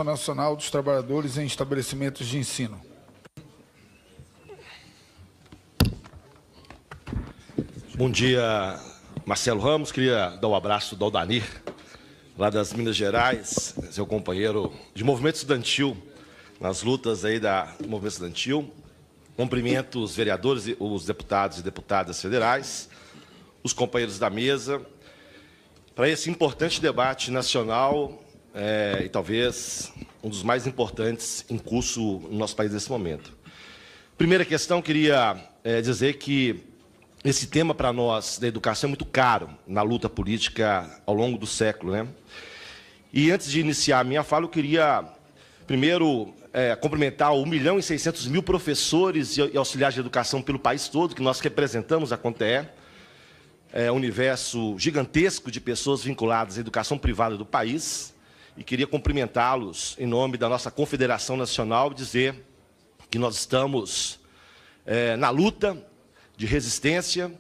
Nacional dos Trabalhadores em Estabelecimentos de Ensino. Bom dia, Marcelo Ramos. Queria dar um abraço do Aldanir, lá das Minas Gerais, seu companheiro de movimento estudantil, nas lutas aí do movimento estudantil. Cumprimento os vereadores, os deputados e deputadas federais, os companheiros da mesa, para esse importante debate nacional e talvez um dos mais importantes em curso no nosso país nesse momento. Primeira questão, queria dizer que esse tema para nós da educação é muito caro na luta política ao longo do século, né? E antes de iniciar a minha fala, eu queria primeiro cumprimentar 1.600.000 professores e auxiliares de educação pelo país todo, que nós representamos a CONTEE, um universo gigantesco de pessoas vinculadas à educação privada do país, e queria cumprimentá-los em nome da nossa Confederação Nacional e dizer que nós estamos na luta de resistência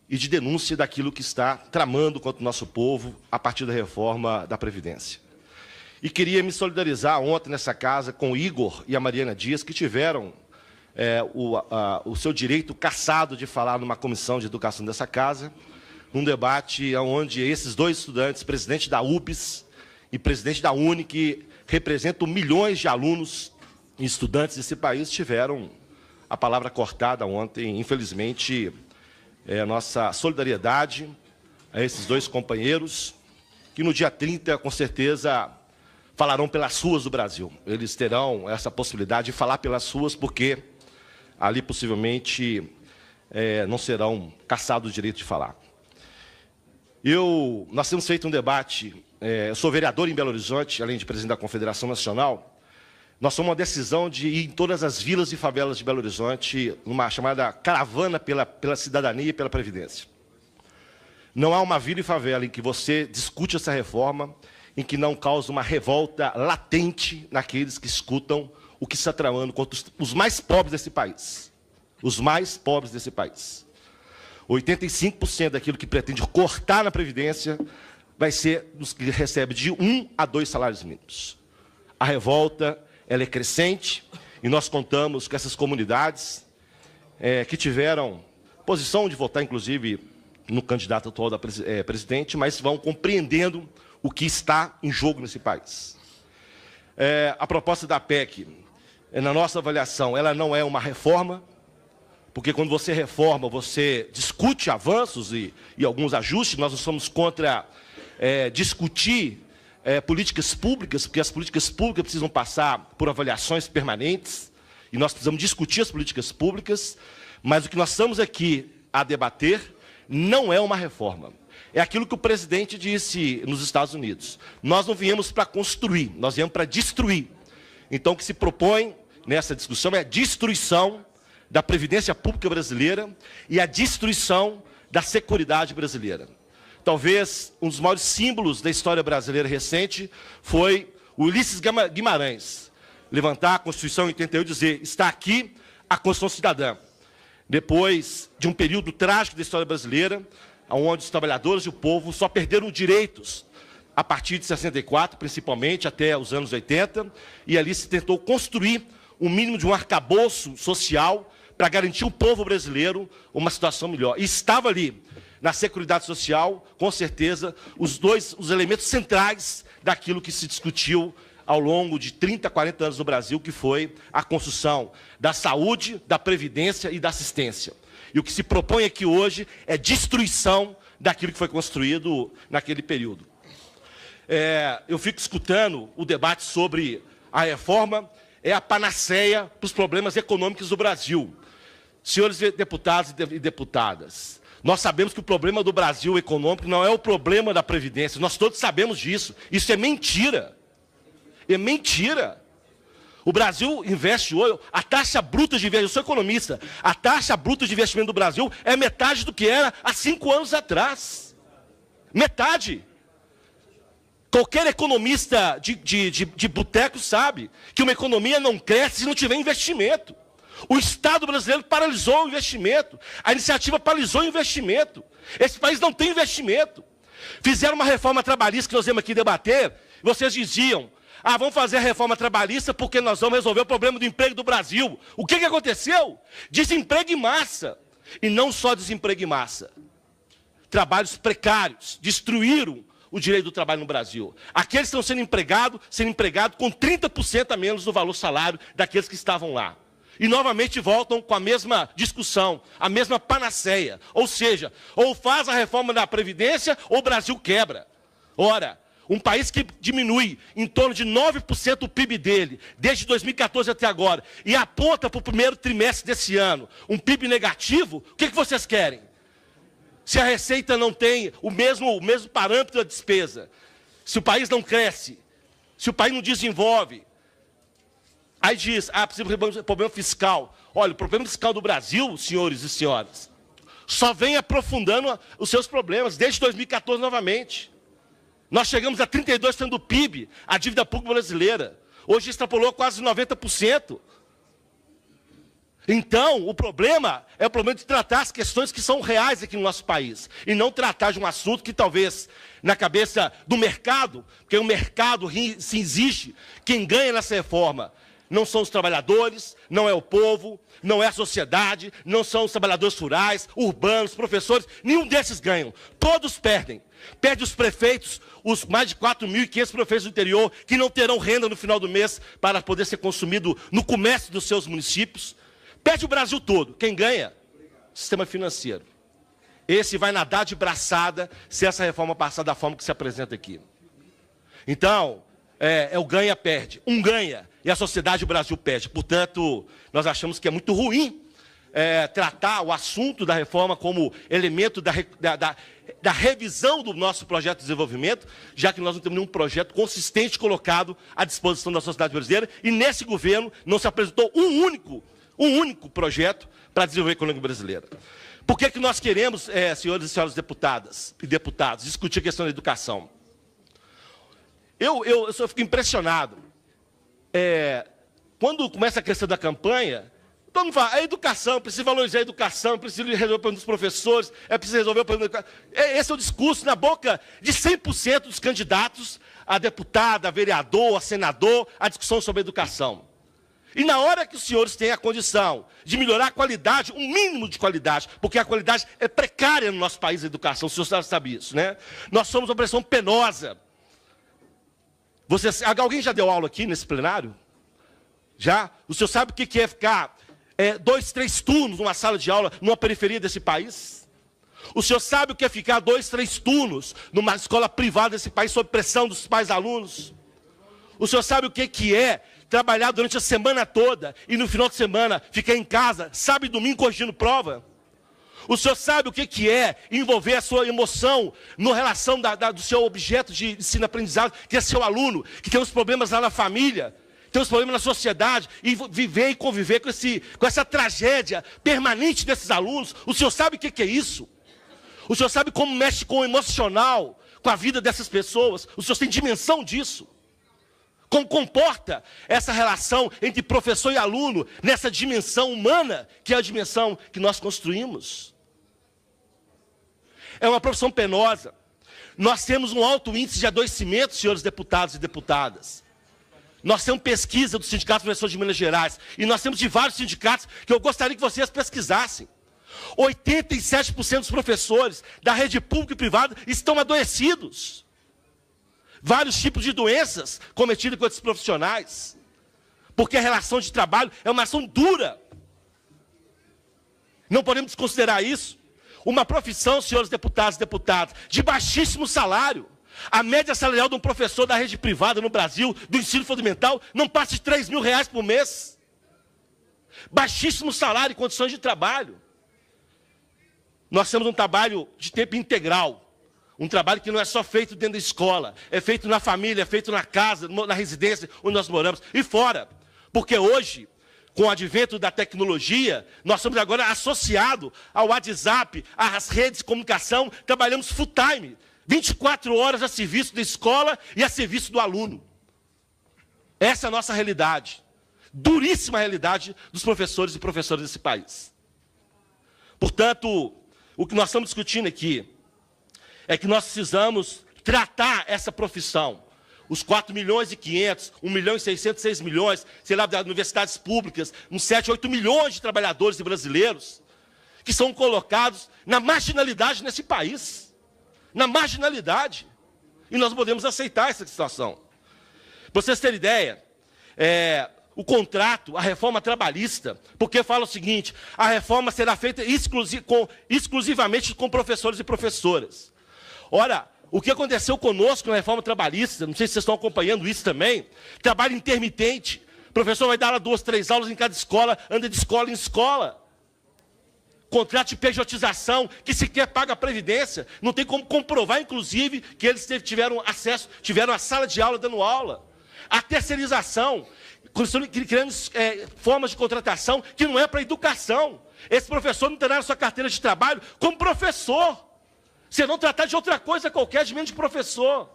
e de denúncia daquilo que está tramando contra o nosso povo a partir da reforma da Previdência. E queria me solidarizar ontem nessa casa com o Igor e a Mariana Dias, que tiveram o seu direito cassado de falar numa comissão de educação dessa casa, num debate onde esses dois estudantes, presidente da UBS e presidente da UNE, que representam milhões de alunos e estudantes desse país, tiveram a palavra cortada ontem. Infelizmente, nossa solidariedade a esses dois companheiros, que no dia 30, com certeza, falarão pelas ruas do Brasil. Eles terão essa possibilidade de falar pelas ruas, porque ali, possivelmente, não serão cassados o direito de falar. Nós temos feito um debate, eu sou vereador em Belo Horizonte, além de presidente da Confederação Nacional. Nós tomamos uma decisão de ir em todas as vilas e favelas de Belo Horizonte, numa chamada caravana pela cidadania e pela Previdência. Não há uma vila e favela em que você discute essa reforma, em que não causa uma revolta latente naqueles que escutam o que está tramando contra os mais pobres desse país. Os mais pobres desse país. 85% daquilo que pretende cortar na Previdência vai ser dos que recebem de 1 a 2 salários mínimos. A revolta, ela é crescente, e nós contamos com essas comunidades que tiveram posição de votar, inclusive, no candidato atual da presidente, mas vão compreendendo o que está em jogo nesse país. A proposta da PEC, na nossa avaliação, ela não é uma reforma, porque quando você reforma, você discute avanços e alguns ajustes. Nós não somos contra discutir políticas públicas, porque as políticas públicas precisam passar por avaliações permanentes, e nós precisamos discutir as políticas públicas, mas o que nós estamos aqui a debater não é uma reforma. É aquilo que o presidente disse nos Estados Unidos. Nós não viemos para construir, nós viemos para destruir. Então, o que se propõe nessa discussão é a destruição da Previdência Pública brasileira e a destruição da Seguridade brasileira. Talvez um dos maiores símbolos da história brasileira recente foi o Ulisses Guimarães levantar a Constituição em 88 e dizer: está aqui a Constituição Cidadã. Depois de um período trágico da história brasileira, onde os trabalhadores e o povo só perderam direitos a partir de 64, principalmente até os anos 80, e ali se tentou construir o mínimo de um arcabouço social para garantir ao povo brasileiro uma situação melhor. E estava ali, na Seguridade Social, com certeza, os elementos centrais daquilo que se discutiu ao longo de 30, 40 anos no Brasil, que foi a construção da saúde, da previdência e da assistência. E o que se propõe aqui hoje é destruição daquilo que foi construído naquele período. Eu fico escutando o debate sobre a reforma, é a panaceia para os problemas econômicos do Brasil. Senhores deputados e deputadas, nós sabemos que o problema do Brasil econômico não é o problema da Previdência, nós todos sabemos disso. Isso é mentira. É mentira. O Brasil investe hoje, a taxa bruta de investimento, eu sou economista, a taxa bruta de investimento do Brasil é metade do que era há 5 anos atrás. Metade. Qualquer economista de boteco sabe que uma economia não cresce se não tiver investimento. O Estado brasileiro paralisou o investimento. A iniciativa paralisou o investimento. Esse país não tem investimento. Fizeram uma reforma trabalhista que nós viemos aqui debater. Vocês diziam, Ah, vamos fazer a reforma trabalhista porque nós vamos resolver o problema do emprego do Brasil. O que aconteceu? Desemprego em massa. E não só desemprego em massa. Trabalhos precários destruíram o direito do trabalho no Brasil. Aqueles que estão sendo empregados com 30% a menos do valor salário daqueles que estavam lá. E novamente voltam com a mesma discussão, a mesma panaceia. Ou seja, ou faz a reforma da Previdência ou o Brasil quebra. Ora, um país que diminui em torno de 9% o PIB dele, desde 2014 até agora, e aponta para o primeiro trimestre desse ano um PIB negativo, o que vocês querem? Se a receita não tem o mesmo parâmetro da despesa, se o país não cresce, se o país não desenvolve, aí diz, precisa de problema fiscal. Olha, o problema fiscal do Brasil, senhores e senhoras, só vem aprofundando os seus problemas, desde 2014 novamente. Nós chegamos a 32% do PIB, a dívida pública brasileira. Hoje extrapolou quase 90%. Então, o problema é o problema de tratar as questões que são reais aqui no nosso país. E não tratar de um assunto que talvez, na cabeça do mercado, porque o mercado se exige, quem ganha nessa reforma não são os trabalhadores, não é o povo, não é a sociedade, não são os trabalhadores rurais, urbanos, professores, nenhum desses ganham. Todos perdem. Perde os prefeitos, os mais de 4.500 prefeitos do interior, que não terão renda no final do mês para poder ser consumido no comércio dos seus municípios. Perde o Brasil todo. Quem ganha? Sistema financeiro. Esse vai nadar de braçada se essa reforma passar da forma que se apresenta aqui. Então, é o ganha-perde. Um ganha e a sociedade do Brasil perde. Portanto, nós achamos que é muito ruim tratar o assunto da reforma como elemento da revisão do nosso projeto de desenvolvimento, já que nós não temos nenhum projeto consistente colocado à disposição da sociedade brasileira, e nesse governo não se apresentou um único projeto para desenvolver a economia brasileira. Por que nós queremos, senhores e senhoras deputadas e deputados, discutir a questão da educação? Eu só fico impressionado. Quando começa a questão da campanha, todo mundo fala, a educação, precisa valorizar a educação, precisa resolver o problema dos professores, precisa resolver o problema da educação. Esse é o discurso na boca de 100% dos candidatos a deputado, a vereador, a senador, a discussão sobre a educação. E na hora que os senhores têm a condição de melhorar a qualidade, um mínimo de qualidade, porque a qualidade é precária no nosso país, a educação, o senhor sabe isso, né? Nós somos uma opressão penosa. Alguém já deu aula aqui nesse plenário? Já? O senhor sabe o que é ficar 2, 3 turnos numa sala de aula numa periferia desse país? O senhor sabe o que é ficar 2, 3 turnos numa escola privada desse país sob pressão dos pais alunos? O senhor sabe o que é trabalhar durante a semana toda e no final de semana ficar em casa, sábado e domingo corrigindo prova? O senhor sabe o que é envolver a sua emoção na relação do seu objeto de ensino-aprendizado, que é seu aluno, que tem os problemas lá na família, tem os problemas na sociedade, e viver e conviver com essa tragédia permanente desses alunos? O senhor sabe o que é isso? O senhor sabe como mexe com o emocional, com a vida dessas pessoas? O senhor tem dimensão disso? Como comporta essa relação entre professor e aluno nessa dimensão humana, que é a dimensão que nós construímos? É uma profissão penosa. Nós temos um alto índice de adoecimento, senhores deputados e deputadas. Nós temos pesquisa do Sindicato de Professores de Minas Gerais, e nós temos de vários sindicatos que eu gostaria que vocês pesquisassem. 87% dos professores da rede pública e privada estão adoecidos. Vários tipos de doenças cometidas com esses profissionais. Porque a relação de trabalho é uma ação dura. Não podemos desconsiderar isso. Uma profissão, senhores deputados e deputadas, de baixíssimo salário. A média salarial de um professor da rede privada no Brasil, do ensino fundamental, não passa de R$3.000 por mês. Baixíssimo salário e condições de trabalho. Nós temos um trabalho de tempo integral. Um trabalho que não é só feito dentro da escola, é feito na família, é feito na casa, na residência onde nós moramos e fora. Porque hoje, com o advento da tecnologia, nós somos agora associados ao WhatsApp, às redes de comunicação, trabalhamos full time, 24 horas a serviço da escola e a serviço do aluno. Essa é a nossa realidade, duríssima realidade dos professores e professoras desse país. Portanto, o que nós estamos discutindo aqui é que nós precisamos tratar essa profissão. os 4.500.000, 1.600.000, 6 milhões, sei lá, das universidades públicas, uns 7, 8 milhões de trabalhadores e brasileiros, que são colocados na marginalidade nesse país. Na marginalidade. E nós podemos aceitar essa situação. Para vocês terem ideia, o contrato, a reforma trabalhista, porque fala o seguinte, a reforma será feita exclusivamente com professores e professoras. Ora, o que aconteceu conosco na reforma trabalhista, não sei se vocês estão acompanhando isso também, trabalho intermitente. O professor vai dar 2, 3 aulas em cada escola, anda de escola em escola. Contrato de pejotização, que sequer paga a previdência. Não tem como comprovar, inclusive, que eles tiveram acesso, tiveram a sala de aula dando aula. A terceirização, criando formas de contratação que não é para educação. Esse professor não terá na sua carteira de trabalho como professor. Você não tratar de outra coisa qualquer, de menos de professor.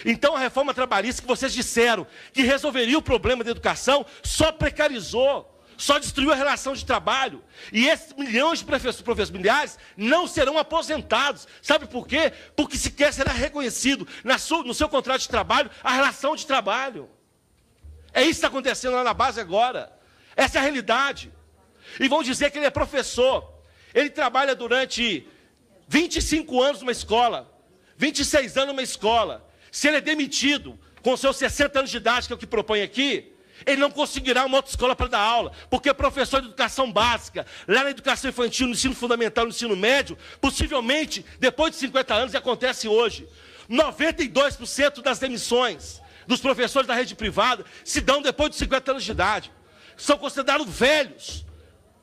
Então, a reforma trabalhista que vocês disseram que resolveria o problema da educação, só precarizou. Só destruiu a relação de trabalho. E esses milhões de professores milhares não serão aposentados. Sabe por quê? Porque sequer será reconhecido no seu contrato de trabalho a relação de trabalho. É isso que está acontecendo lá na base agora. Essa é a realidade. E vão dizer que ele é professor. Ele trabalha durante 25 anos numa escola, 26 anos numa escola. Se ele é demitido com seus 60 anos de idade, que é o que propõe aqui, ele não conseguirá uma outra escola para dar aula, porque professor de educação básica, lá na educação infantil, no ensino fundamental, no ensino médio, possivelmente, depois de 50 anos, e acontece hoje, 92% das demissões dos professores da rede privada se dão depois de 50 anos de idade. São considerados velhos,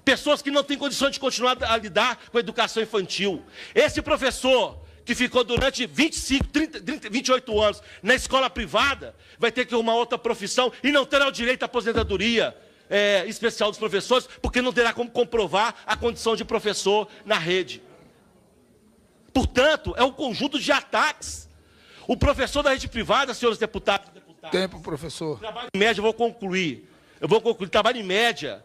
pessoas que não têm condições de continuar a lidar com a educação infantil. Esse professor que ficou durante 25, 30, 28 anos na escola privada, vai ter que arrumar outra profissão e não terá o direito à aposentadoria especial dos professores, porque não terá como comprovar a condição de professor na rede. Portanto, é um conjunto de ataques. O professor da rede privada, senhores deputados e deputadas... Tempo, professor. Trabalho em média, eu vou concluir, trabalho em média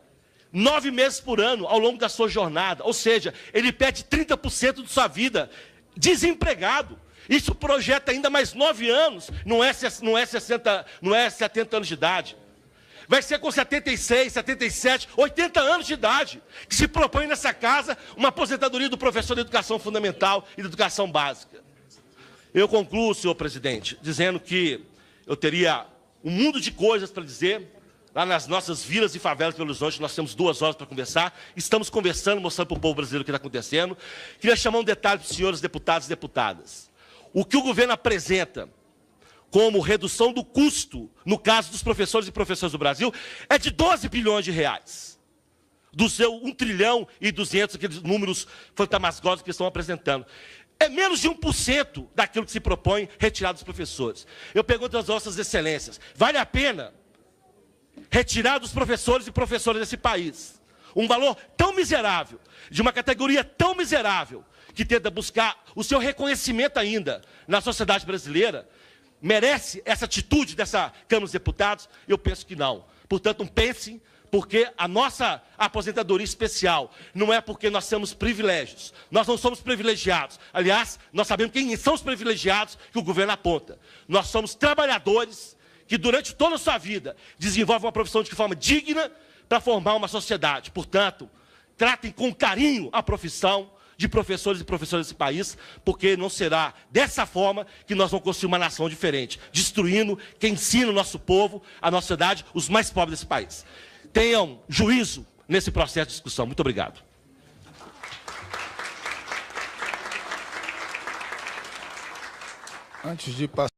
9 meses por ano ao longo da sua jornada, ou seja, ele perde 30% de sua vida desempregado. Isso projeta ainda mais 9 anos, não é 70 anos de idade. Vai ser com 76, 77, 80 anos de idade, que se propõe nessa casa uma aposentadoria do professor de educação fundamental e de educação básica. Eu concluo, senhor presidente, dizendo que eu teria um mundo de coisas para dizer. Lá nas nossas vilas e favelas de Belo Horizonte, nós temos 2 horas para conversar. Estamos conversando, mostrando para o povo brasileiro o que está acontecendo. Queria chamar um detalhe para os senhores deputados e deputadas. O que o governo apresenta como redução do custo, no caso dos professores e professoras do Brasil, é de 12 bilhões de reais. Do seu 1 trilhão e 200, aqueles números fantasmagóricos que estão apresentando. É menos de 1% daquilo que se propõe retirar dos professores. Eu pergunto às vossas excelências, vale a pena retirar dos professores e professoras desse país um valor tão miserável, de uma categoria tão miserável, que tenta buscar o seu reconhecimento ainda na sociedade brasileira? Merece essa atitude dessa Câmara dos Deputados? Eu penso que não. Portanto, pensem, porque a nossa aposentadoria especial não é porque nós temos privilégios. Nós não somos privilegiados. Aliás, nós sabemos quem são os privilegiados que o governo aponta. Nós somos trabalhadores que durante toda a sua vida desenvolve uma profissão de forma digna para formar uma sociedade. Portanto, tratem com carinho a profissão de professores e professoras desse país, porque não será dessa forma que nós vamos construir uma nação diferente, destruindo quem ensina o nosso povo, a nossa sociedade, os mais pobres desse país. Tenham juízo nesse processo de discussão. Muito obrigado. Antes de passar